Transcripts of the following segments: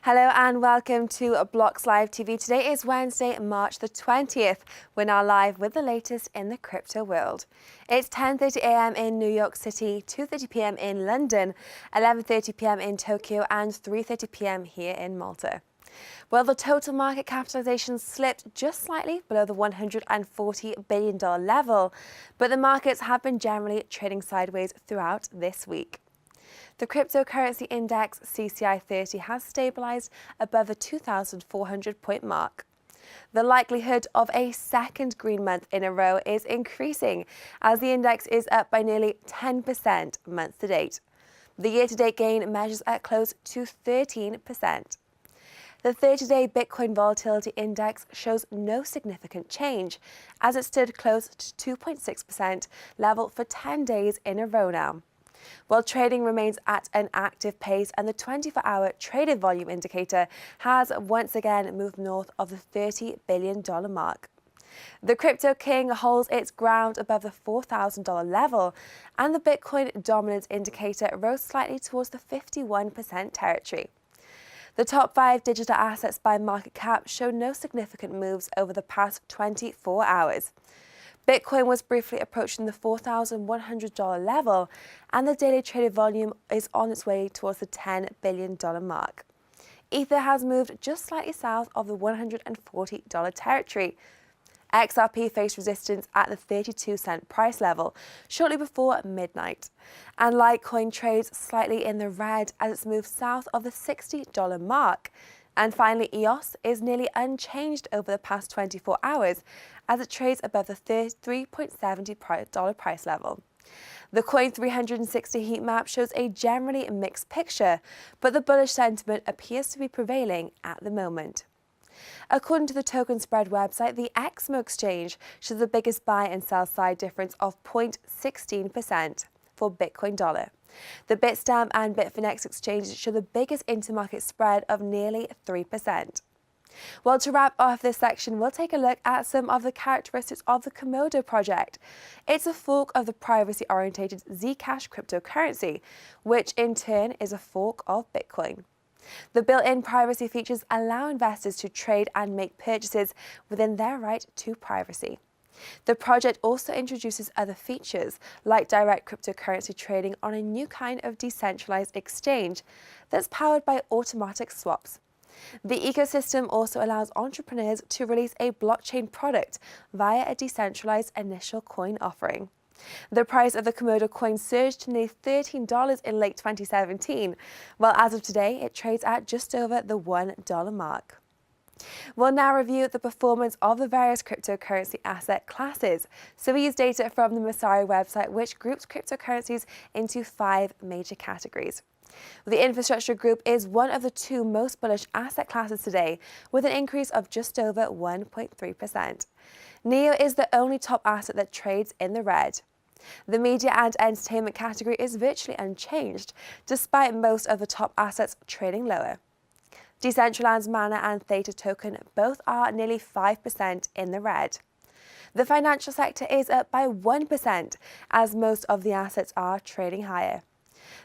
Hello and welcome to Blocks Live TV. Today is Wednesday, March the 20th. We're now live with the latest in the crypto world. It's 10:30 a.m. in New York City, 2:30 p.m. in London, 11:30 p.m. in Tokyo and 3:30 p.m. here in Malta. Well, the total market capitalization slipped just slightly below the $140 billion level, but the markets have been generally trading sideways throughout this week. The cryptocurrency index CCI 30 has stabilized above the 2,400-point mark. The likelihood of a second green month in a row is increasing as the index is up by nearly 10% month to date. The year-to-date gain measures at close to 13%. The 30-day Bitcoin volatility index shows no significant change as it stood close to 2.6% level for 10 days in a row now. While trading remains at an active pace and the 24-hour traded volume indicator has once again moved north of the $30 billion mark. The Crypto King holds its ground above the $4,000 level, and the Bitcoin dominance indicator rose slightly towards the 51% territory. The top 5 digital assets by market cap showed no significant moves over the past 24 hours. Bitcoin was briefly approaching the $4,100 level, and the daily traded volume is on its way towards the $10 billion mark. Ether has moved just slightly south of the $140 territory. XRP faced resistance at the 32-cent price level shortly before midnight, and Litecoin trades slightly in the red as it's moved south of the $60 mark. And finally, EOS is nearly unchanged over the past 24 hours as it trades above the $3.70 price level. The Coin 360 heat map shows a generally mixed picture, but the bullish sentiment appears to be prevailing at the moment. According to the Token Spread website, the XMO exchange shows the biggest buy and sell side difference of 0.16% for Bitcoin dollar. The Bitstamp and Bitfinex exchanges show the biggest intermarket spread of nearly 3%. Well, to wrap off this section, we'll take a look at some of the characteristics of the Komodo project. It's a fork of the privacy-oriented Zcash cryptocurrency, which in turn is a fork of Bitcoin. The built-in privacy features allow investors to trade and make purchases within their right to privacy. The project also introduces other features, like direct cryptocurrency trading on a new kind of decentralized exchange that's powered by automatic swaps. The ecosystem also allows entrepreneurs to release a blockchain product via a decentralized initial coin offering. The price of the Komodo coin surged to nearly $13 in late 2017, while as of today it trades at just over the $1 mark. We'll now review the performance of the various cryptocurrency asset classes. So we use data from the Messari website, which groups cryptocurrencies into 5 major categories. The infrastructure group is one of the 2 most bullish asset classes today, with an increase of just over 1.3%. NEO is the only top asset that trades in the red. The media and entertainment category is virtually unchanged, despite most of the top assets trading lower. Decentraland's Mana and Theta token both are nearly 5% in the red. The financial sector is up by 1%, as most of the assets are trading higher.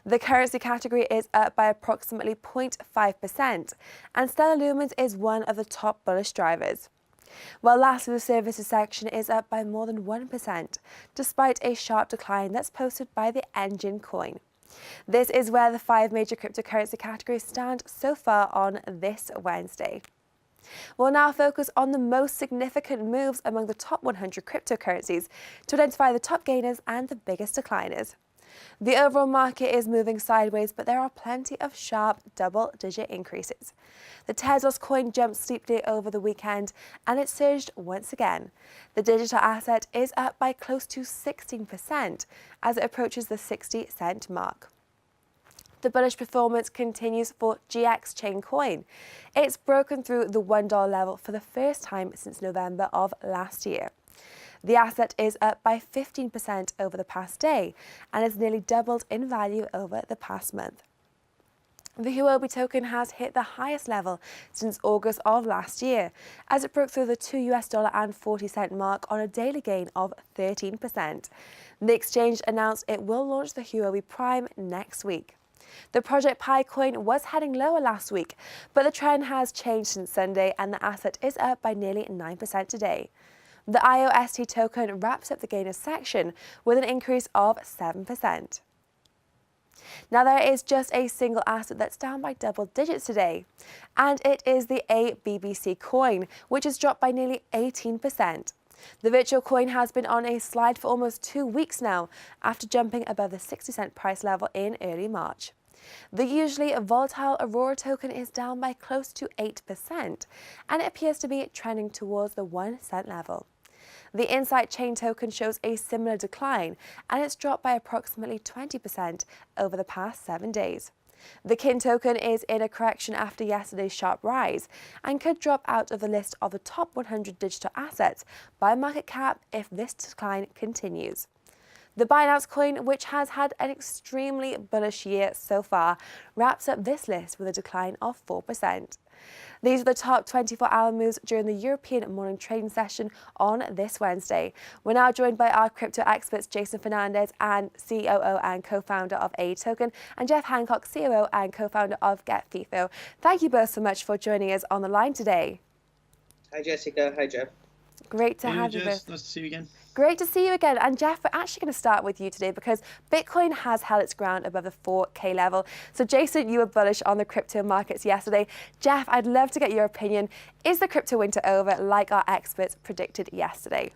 The currency category is up by approximately 0.5%, and Stellar Lumens is one of the top bullish drivers. While lastly, the services section is up by more than 1%, despite a sharp decline that's posted by the Engine coin. This is where the 5 major cryptocurrency categories stand so far on this Wednesday. We'll now focus on the most significant moves among the top 100 cryptocurrencies to identify the top gainers and the biggest decliners. The overall market is moving sideways, but there are plenty of sharp double-digit increases. The Tezos coin jumped steeply over the weekend, and it surged once again. The digital asset is up by close to 16% as it approaches the 60-cent mark. The bullish performance continues for GX Chain coin. It's broken through the $1 level for the first time since November of last year. The asset is up by 15% over the past day and has nearly doubled in value over the past month. The Huobi token has hit the highest level since August of last year, as it broke through the $2.40 mark on a daily gain of 13%. The exchange announced it will launch the Huobi Prime next week. The Project Pi coin was heading lower last week, but the trend has changed since Sunday and the asset is up by nearly 9% today. The IOST token wraps up the gainers section with an increase of 7%. Now, there is just a single asset that's down by double digits today, and it is the ABBC coin, which has dropped by nearly 18%. The virtual coin has been on a slide for almost 2 weeks now, after jumping above the 60-cent price level in early March. The usually volatile Aurora token is down by close to 8%, and it appears to be trending towards the 1-cent level. The Insight Chain token shows a similar decline, and it's dropped by approximately 20% over the past 7 days. The KIN token is in a correction after yesterday's sharp rise and could drop out of the list of the top 100 digital assets by market cap if this decline continues. The Binance coin, which has had an extremely bullish year so far, wraps up this list with a decline of 4%. These are the top 24-hour moves during the European morning trading session on this Wednesday. We're now joined by our crypto experts, Jason Fernandez, and COO and co-founder of A Token, and Jeff Hancock, COO and co-founder of GetFIFO. Thank you both so much for joining us on the line today. Hi, Jessica. Hi, Jeff. Great to have you Jess. both. Nice to see you again. Great to see you again. And Jeff, we're actually going to start with you today because Bitcoin has held its ground above the 4K level. So Jason, you were bullish on the crypto markets yesterday. Jeff, I'd love to get your opinion. Is the crypto winter over like our experts predicted yesterday?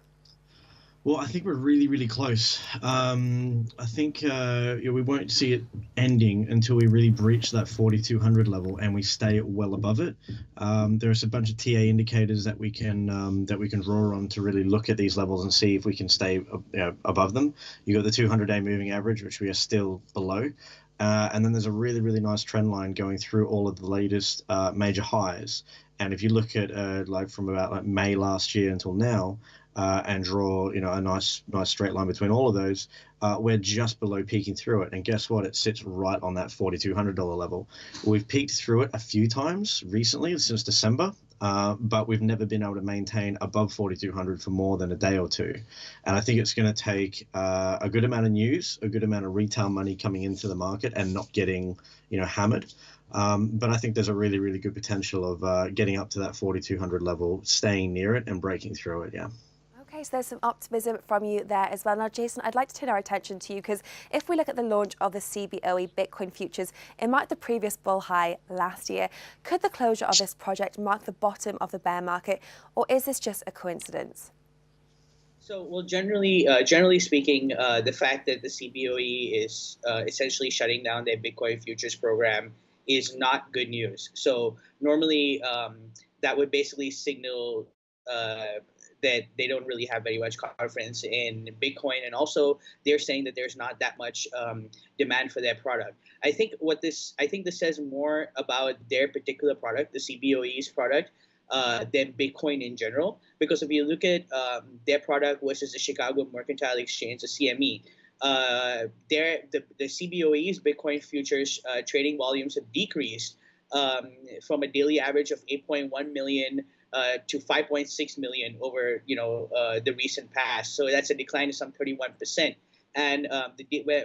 Well, I think we're really, really close. I think we won't see it ending until we really breach that 4,200 level and we stay well above it. There's a bunch of TA indicators that we can draw on to really look at these levels and see if we can stay above them. You got the 200-day moving average, which we are still below. And then there's a really, really nice trend line going through all of the latest major highs. And if you look at like from about like May last year until now, and draw a nice straight line between all of those, we're just below peaking through it. And guess what? It sits right on that $4,200 level. We've peaked through it a few times recently since December, but we've never been able to maintain above 4,200 for more than a day or two. And I think it's going to take a good amount of news, a good amount of retail money coming into the market and not getting hammered. But I think there's a really, really good potential of getting up to that 4,200 level, staying near it and breaking through it. Yeah. Okay, so there's some optimism from you there as well. Now, Jason, I'd like to turn our attention to you because if we look at the launch of the CBOE Bitcoin futures, it marked the previous bull high last year. Could the closure of this project mark the bottom of the bear market, or is this just a coincidence? So, well, generally speaking, the fact that the CBOE is essentially shutting down their Bitcoin futures program is not good news. So normally that would basically signal that they don't really have very much confidence in Bitcoin, and also they're saying that there's not that much demand for their product. I think this says more about their particular product, the CBOE's product, than Bitcoin in general. Because if you look at their product versus the Chicago Mercantile Exchange, the CME, the CBOE's Bitcoin futures trading volumes have decreased from a daily average of 8.1 million to 5.6 million over the recent past. So that's a decline of some 31%. And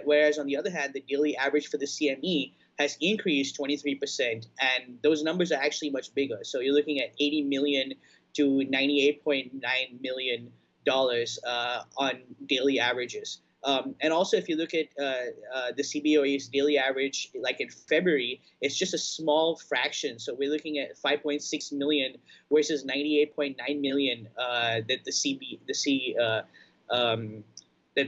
whereas on the other hand, the daily average for the CME has increased 23%, and those numbers are actually much bigger. So you're looking at 80 million to $98.9 million on daily averages. And also, if you look at the CBOE's daily average, like in February, it's just a small fraction. So we're looking at 5.6 million versus 98.9 million that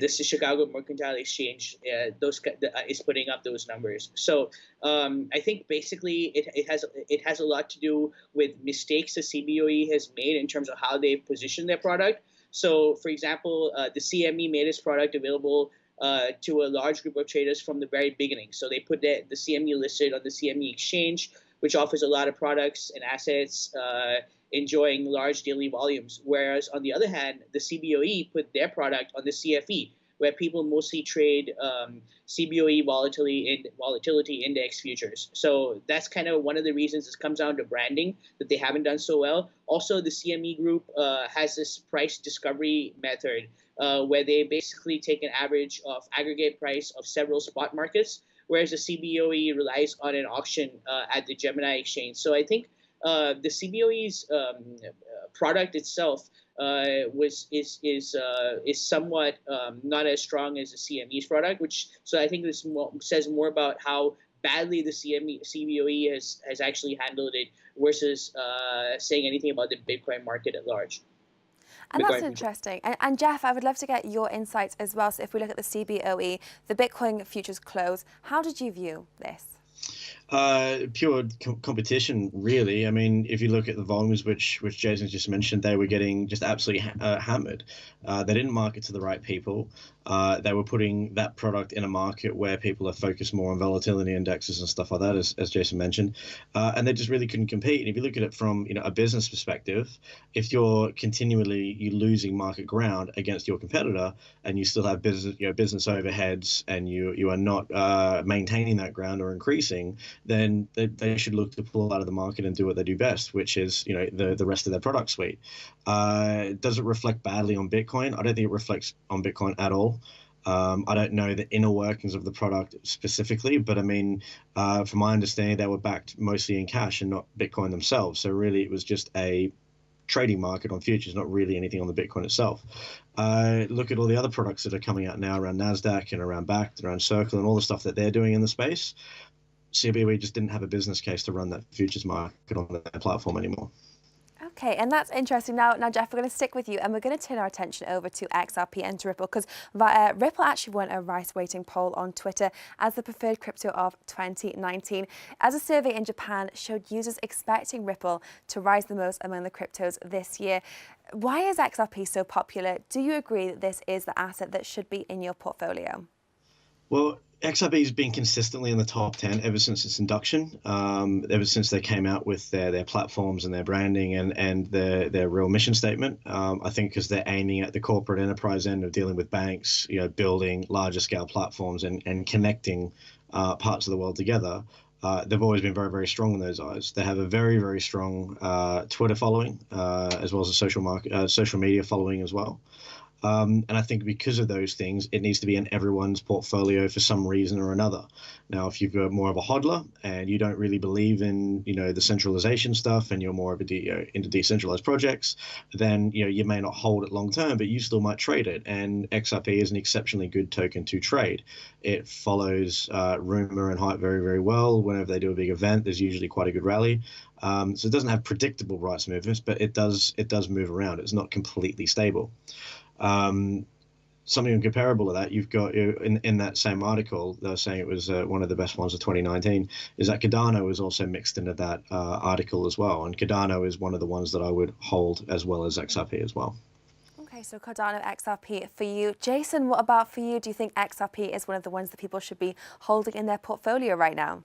the Chicago Mercantile Exchange is putting up those numbers. So I think basically it has a lot to do with mistakes the CBOE has made in terms of how they position their product. So, for example, the CME made its product available to a large group of traders from the very beginning. So they put the CME listed on the CME exchange, which offers a lot of products and assets enjoying large daily volumes. Whereas, on the other hand, the CBOE put their product on the CFE, where people mostly trade CBOE volatility index futures. So that's kind of one of the reasons. It comes down to branding, that they haven't done so well. Also, the CME group has this price discovery method where they basically take an average of aggregate price of several spot markets, whereas the CBOE relies on an auction at the Gemini exchange. So I think the CBOE's product itself is somewhat not as strong as the CME's product, which so I think this says more about how badly the CBOE has actually handled it versus saying anything about the Bitcoin market at large. And that's interesting. And Jeff, I would love to get your insights as well. So if we look at the CBOE, the Bitcoin futures close, how did you view this? Pure competition, really. I mean, if you look at the volumes which Jason just mentioned, they were getting just absolutely hammered. They didn't market to the right people. They were putting that product in a market where people are focused more on volatility indexes and stuff like that, as Jason mentioned, and they just really couldn't compete. And if you look at it from a business perspective, if you're continually losing market ground against your competitor, and you still have business overheads, and you are not maintaining that ground or increasing, then they should look to pull out of the market and do what they do best, which is the rest of their product suite. Does it reflect badly on Bitcoin? I don't think it reflects on Bitcoin at all. I don't know the inner workings of the product specifically, but I mean, from my understanding, they were backed mostly in cash and not Bitcoin themselves. So really, it was just a trading market on futures, not really anything on the Bitcoin itself. Look at all the other products that are coming out now around NASDAQ and around BACT, around Circle, and all the stuff that they're doing in the space. CBOE just didn't have a business case to run that futures market on their platform anymore. Okay, and that's interesting. Now, Jeff, we're going to stick with you, and we're going to turn our attention over to XRP and to Ripple, because Ripple actually won a rice weighting poll on Twitter as the preferred crypto of 2019, as a survey in Japan showed users expecting Ripple to rise the most among the cryptos this year. Why is XRP so popular? Do you agree that this is the asset that should be in your portfolio? Well, XRP has been consistently in the top 10 ever since its induction, ever since they came out with their platforms and their branding and their real mission statement. I think because they're aiming at the corporate enterprise end of dealing with banks, building larger scale platforms and connecting parts of the world together. They've always been very, very strong in those eyes. They have a very, very strong Twitter following, as well as a social media following as well. And I think because of those things, it needs to be in everyone's portfolio for some reason or another. Now, if you've got more of a hodler and you don't really believe in, the centralization stuff, and you're more of into decentralized projects, then, you may not hold it long term, but you still might trade it. And XRP is an exceptionally good token to trade. It follows rumor and hype very, very well. Whenever they do a big event, there's usually quite a good rally. So it doesn't have predictable price movements, but it does move around. It's not completely stable. Something comparable to that, you've got in that same article, they were saying it was one of the best ones of 2019, is that Cardano was also mixed into that article as well. And Cardano is one of the ones that I would hold as well as XRP as well. Okay, so Cardano, XRP for you. Jason, what about for you? Do you think XRP is one of the ones that people should be holding in their portfolio right now?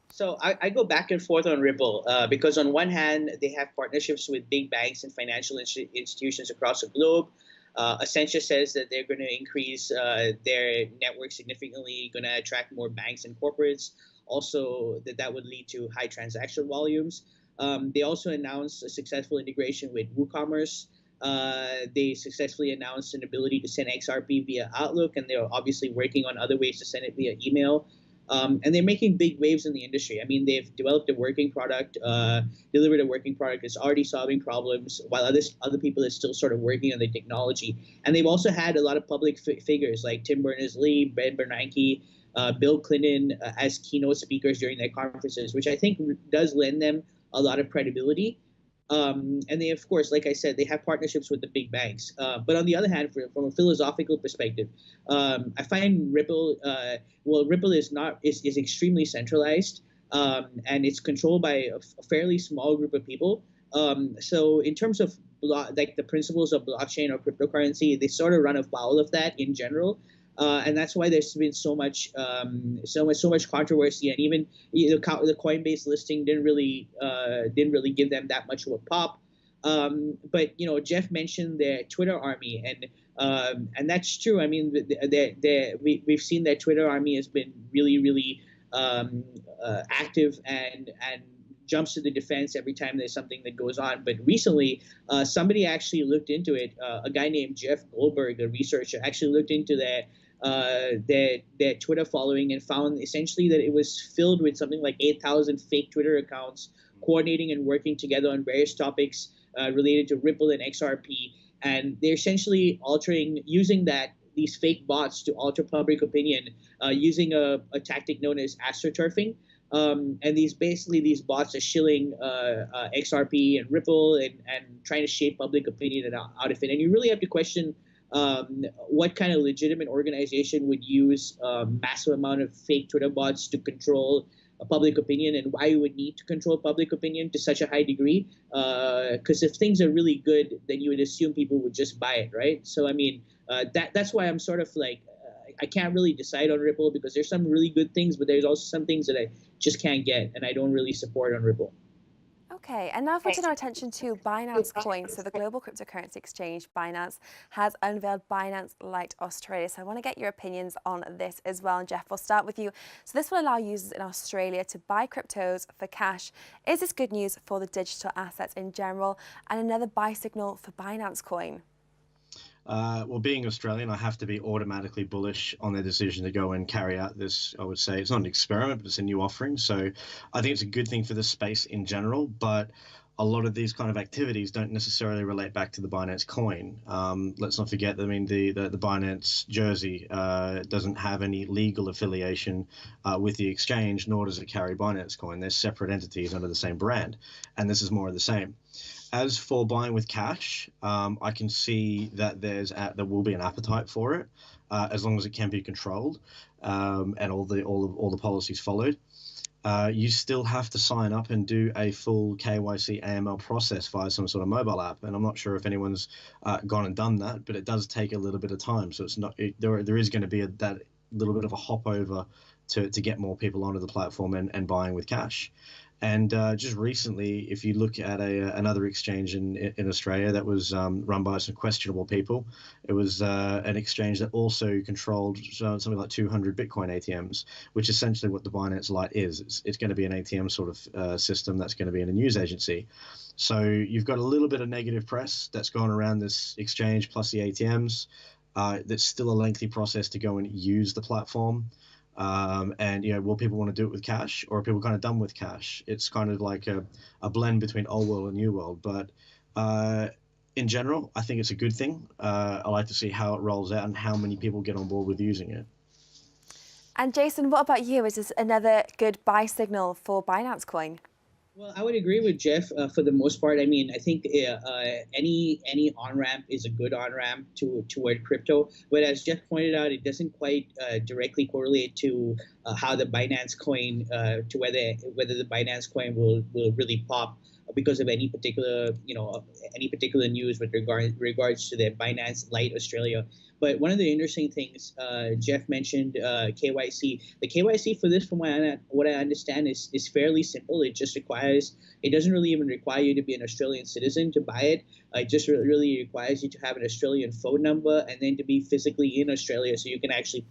So I go back and forth on Ripple because on one hand, they have partnerships with big banks and financial institutions across the globe. Essentia says that they're going to increase their network significantly, going to attract more banks and corporates. Also, that would lead to high transaction volumes. They also announced a successful integration with WooCommerce. They successfully announced an ability to send XRP via Outlook, and they're obviously working on other ways to send it via email. And they're making big waves in the industry. I mean, they've developed a working product, delivered a working product that's already solving problems, while other people are still sort of working on the technology. And they've also had a lot of public figures like Tim Berners-Lee, Ben Bernanke, Bill Clinton as keynote speakers during their conferences, which I think does lend them a lot of credibility. And they, of course, like I said, they have partnerships with the big banks. But on the other hand, from a philosophical perspective, I find Ripple, Ripple is extremely centralized, and it's controlled by a fairly small group of people. So in terms of like the principles of blockchain or cryptocurrency, they sort of run afoul of that in general. And that's why there's been so much controversy, and even the Coinbase listing didn't really give them that much of a pop. But Jeff mentioned their Twitter army, and that's true. I mean, we've seen that Twitter army has been really active and jumps to the defense every time there's something that goes on. But recently, somebody actually looked into it. A guy named Jeff Goldberg, a researcher, actually looked into their Twitter following and found essentially that it was filled with something like 8,000 fake Twitter accounts coordinating and working together on various topics related to Ripple and XRP. And they're essentially using these fake bots to alter public opinion using a tactic known as astroturfing. And these bots are shilling XRP and Ripple and trying to shape public opinion out of it. And you really have to question what kind of legitimate organization would use massive amount of fake Twitter bots to control public opinion, and why you would need to control public opinion to such a high degree. Because if things are really good, then you would assume people would just buy it, right? So I mean, that's why I'm sort of like I can't really decide on Ripple, because there's some really good things, but there's also some things that I just can't get, and I don't really support on Ripple. Okay, and now if we turn our attention to Binance Coin, so the global cryptocurrency exchange Binance has unveiled Binance Lite Australia. So I want to get your opinions on this as well. And Jeff, we'll start with you. So this will allow users in Australia to buy cryptos for cash. Is this good news for the digital assets in general, and another buy signal for Binance Coin? Well, being Australian, I have to be automatically bullish on their decision to go and carry out this. I would say it's not an experiment, but it's a new offering. So I think it's a good thing for the space in general. But a lot of these kind of activities don't necessarily relate back to the Binance coin. Let's not forget that, I mean, the Binance jersey doesn't have any legal affiliation with the exchange, nor does it carry Binance coin. They're separate entities under the same brand. And this is more of the same. As for buying with cash, I can see that there will be an appetite for it, as long as it can be controlled, and all the policies followed. You still have to sign up and do a full KYC AML process via some sort of mobile app, and I'm not sure if anyone's gone and done that, but it does take a little bit of time. So it's not there is going to be that little bit of a hop over to get more people onto the platform and buying with cash. And just recently, if you look at another exchange in Australia that was run by some questionable people, it was an exchange that also controlled something like 200 Bitcoin ATMs, which is essentially what the Binance Lite is. It's going to be an ATM sort of system that's going to be in a news agency. So you've got a little bit of negative press that's gone around this exchange plus the ATMs. That's still a lengthy process to go and use the platform. And will people want to do it with cash, or are people kind of done with cash? It's kind of like a blend between old world and new world. But in general, I think it's a good thing. I like to see how it rolls out and how many people get on board with using it. And Jason, what about you? Is this another good buy signal for Binance Coin? Well, I would agree with Jeff for the most part. I mean, I think any on-ramp is a good on-ramp toward crypto. But as Jeff pointed out, it doesn't quite directly correlate to how the Binance coin, to whether the Binance coin will really pop because of any particular news with regards to the Binance Lite Australia. But one of the interesting things Jeff mentioned, KYC. The KYC for this, from what I understand, is fairly simple. It doesn't really even require you to be an Australian citizen to buy it. It just really requires you to have an Australian phone number and then to be physically in Australia, so you can actually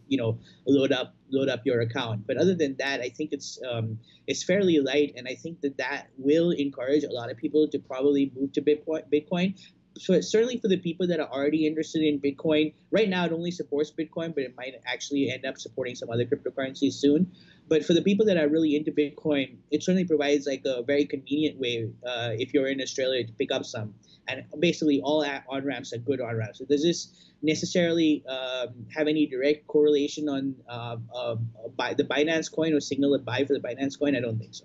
load up your account. But other than that, I think it's fairly light, and I think that will encourage a lot of people to probably move to Bitcoin. So certainly for the people that are already interested in Bitcoin, right now it only supports Bitcoin, but it might actually end up supporting some other cryptocurrencies soon. But for the people that are really into Bitcoin, it certainly provides like a very convenient way if you're in Australia to pick up some. And basically all on-ramps are good on-ramps. So does this necessarily have any direct correlation on the Binance coin, or signal a buy for the Binance coin? I don't think so.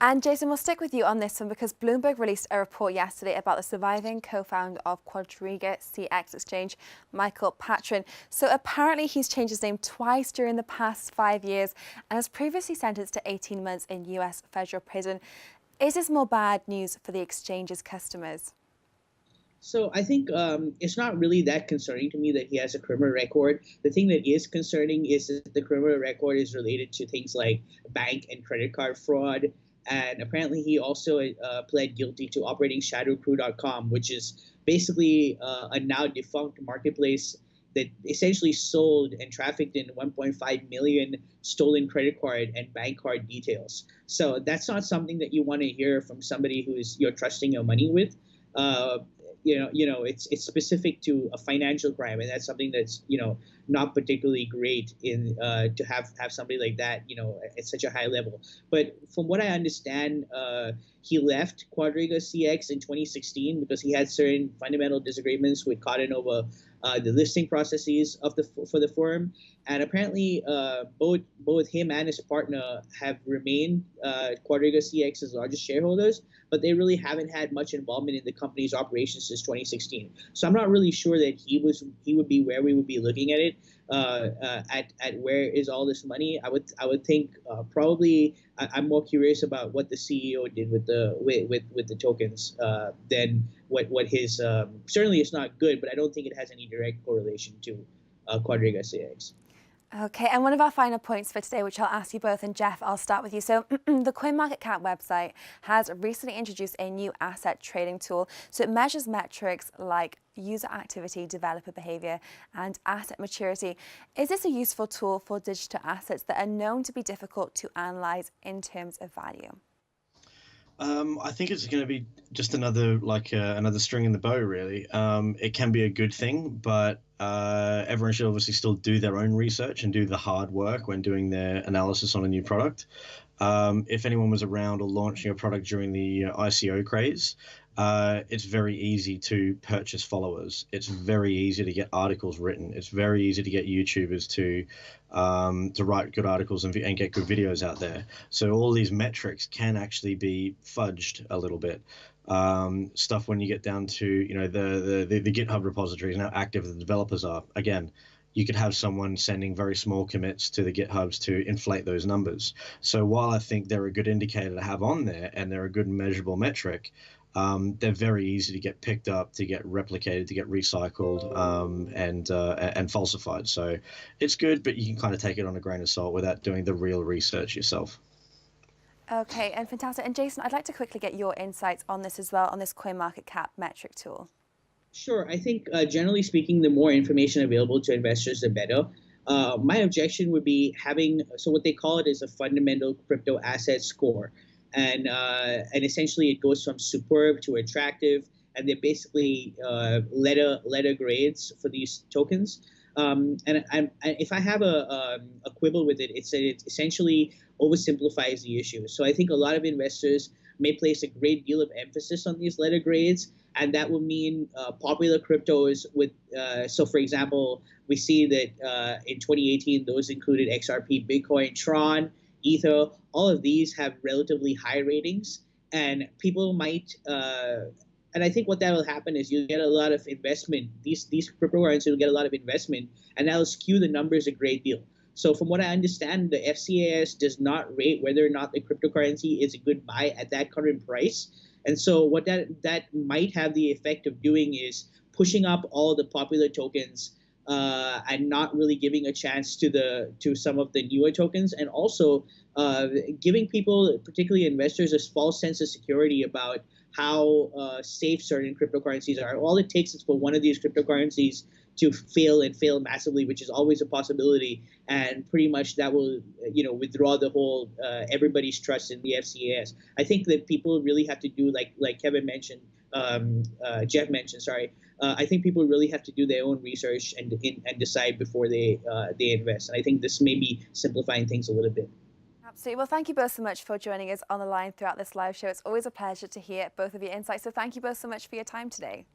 And Jason, we'll stick with you on this one, because Bloomberg released a report yesterday about the surviving co-founder of Quadriga CX Exchange, Michael Patron. So apparently he's changed his name twice during the past 5 years and was previously sentenced to 18 months in US federal prison. Is this more bad news for the exchange's customers? So I think it's not really that concerning to me that he has a criminal record. The thing that is concerning is that the criminal record is related to things like bank and credit card fraud. And apparently he also pled guilty to operating shadowcrew.com, which is basically a now defunct marketplace that essentially sold and trafficked in 1.5 million stolen credit card and bank card details. So that's not something that you want to hear from somebody you're trusting your money with. it's specific to a financial crime, and that's something that's not particularly great in to have somebody like that at such a high level. But from what I understand, he left Quadriga CX in 2016 because he had certain fundamental disagreements with Cotton over the listing processes for the firm, and apparently both him and his partner have remained Quadriga CX's largest shareholders, but they really haven't had much involvement in the company's operations since 2016. So I'm not really sure that he would be where we would be looking at it. At where is all this money? I would think probably I'm more curious about what the CEO did with the tokens than what his certainly it's not good, but I don't think it has any direct correlation to Quadriga CX. Okay, and one of our final points for today, which I'll ask you both, and Jeff, I'll start with you. So the CoinMarketCap website has recently introduced a new asset trading tool. So it measures metrics like user activity, developer behavior, and asset maturity. Is this a useful tool for digital assets that are known to be difficult to analyze in terms of value? I think it's going to be just another another string in the bow, really. It can be a good thing, but everyone should obviously still do their own research and do the hard work when doing their analysis on a new product. If anyone was around or launching a product during the ICO craze, it's very easy to purchase followers. It's very easy to get articles written. It's very easy to get YouTubers to write good articles and get good videos out there. So all these metrics can actually be fudged a little bit. Stuff when you get down to the GitHub repositories and how active the developers are. Again, you could have someone sending very small commits to the GitHubs to inflate those numbers. So while I think they're a good indicator to have on there and they're a good measurable metric, they're very easy to get picked up, to get replicated, to get recycled, and falsified. So it's good, but you can kind of take it on a grain of salt without doing the real research yourself. Okay, and fantastic. And Jason, I'd like to quickly get your insights on this as well, on this CoinMarketCap metric tool. Sure. I think generally speaking, the more information available to investors, the better. My objection would be having, so what they call it is a fundamental crypto asset score. And essentially it goes from superb to attractive, and they're basically letter grades for these tokens. If I have a quibble with it, it's that it essentially oversimplifies the issue. So I think a lot of investors may place a great deal of emphasis on these letter grades, and that will mean popular cryptos with, so for example, we see that in 2018, those included XRP, Bitcoin, Tron, Ether. All of these have relatively high ratings, and people might, and I think what that will happen is you'll get a lot of investment. These cryptocurrencies will get a lot of investment, and that'll skew the numbers a great deal. So from what I understand, the FCAS does not rate whether or not the cryptocurrency is a good buy at that current price. And so what that might have the effect of doing is pushing up all the popular tokens and not really giving a chance to some of the newer tokens, and also giving people, particularly investors, a false sense of security about how safe certain cryptocurrencies are. All it takes is for one of these cryptocurrencies to fail and fail massively, which is always a possibility, and pretty much that will withdraw the whole everybody's trust in the FCAS. I think that people really have to do like Kevin mentioned, Jeff mentioned, sorry. I think people really have to do their own research and decide before they invest. And I think this may be simplifying things a little bit. Absolutely. Well, thank you both so much for joining us on the line throughout this live show. It's always a pleasure to hear both of your insights. So thank you both so much for your time today.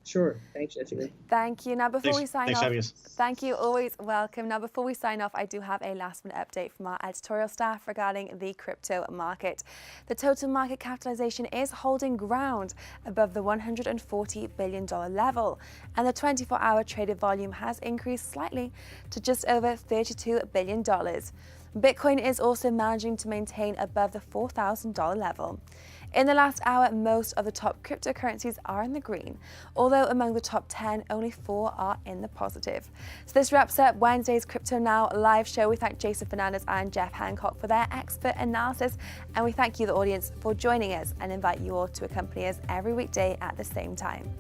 Sure. Thanks, Jessica. Thank you. Now, before we sign off, Thanks, thank you. Always welcome. Now, before we sign off, I do have a last-minute update from our editorial staff regarding the crypto market. The total market capitalization is holding ground above the $140 billion level, and the 24-hour traded volume has increased slightly to just over $32 billion. Bitcoin is also managing to maintain above the $4,000 level. In the last hour, most of the top cryptocurrencies are in the green, although among the top 10, only 4 are in the positive. So this wraps up Wednesday's Crypto Now live show. We thank Jason Fernandez and Jeff Hancock for their expert analysis, and we thank you, the audience, for joining us, and invite you all to accompany us every weekday at the same time.